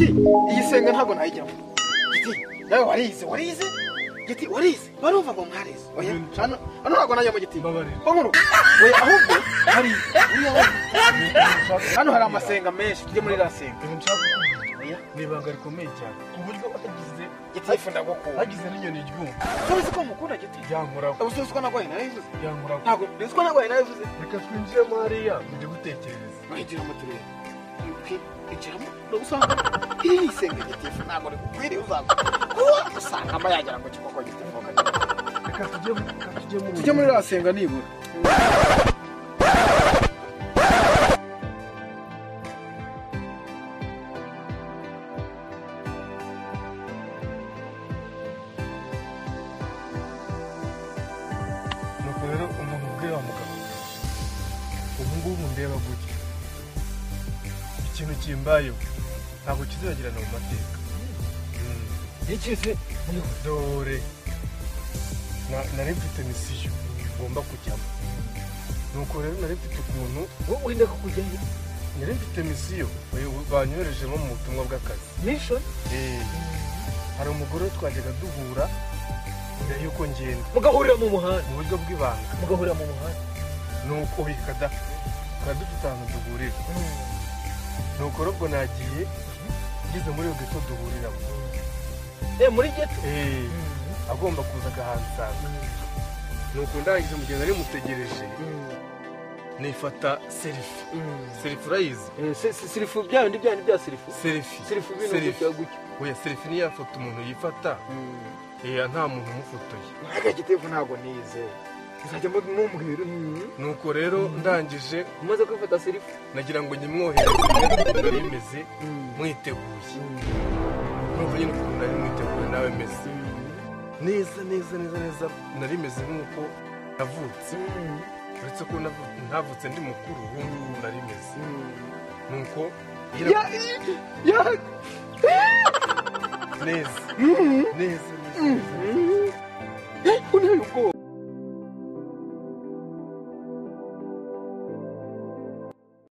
Giti iyi senga ntabwo nayijyamo. Giti nawe warize Giti warize barumva ngo mwarize oya hano ntabwo najya mu Giti bankuru oya ahubwo hari hano hari amasenga menshi tujye muri rasenga oya nibanga rikomeye cyane uburyo batagize Giti ifunda gukura hagize n'inyoni iryumva sozi ko mukunda Giti yankora ubusozi ko nagwaye nayivuze yankora ntabwo nzi ko nagwaye nayivuze reka twinjiremo hariya mujye gutekereza bahitira turere kwinjiramo no gusanga iri senga Giti ntabwo rikukwiriye uzagwa usanga amayagira ngo kikoko Giti foka reka tujye muri rasenga nibura nuko rero umuntu ubwira wa mugabo ubu ngubu ndeba gutya ikintu kimbayeho ntabwo kizagirana mu mateka ikize dore nari mfite misiyo ngomba kujyamo nuko rero nari mfite ukuntu wowe wenda kujyayo nari mfite misiyo banyoherejemo mu butumwa bw'akazi mission hari umugore twajyaga duhura mbere yuko ngenda mugahurira mu muhanda mu buryo bw'ibanga mugahurira mu muhanda nuko bikada dufite ahantu duhurira nuko rero nagiye ngeze muri iyo geto duhuriramo muri geto agomba kuza agahansanga nuko ndangije mugenda rimutegereje nifata serifi urayizi serifu bya bindi bya serifu serifi bino gutya oya serifi niyo yafoto umuntu yifata nta muntu umufotoye ntaga Giti ntabwo nize uzajya mumbwira nuko rero ndangije umaze kwifata serifu nagira ngo nyimwohereze nari meze mwiteguye numva nyine ukuntu nari mwiteguye nawe meze neza nari meze nk'uko navutse uretse ko ntavutse ndi mukuru ubu nari meze nuko neza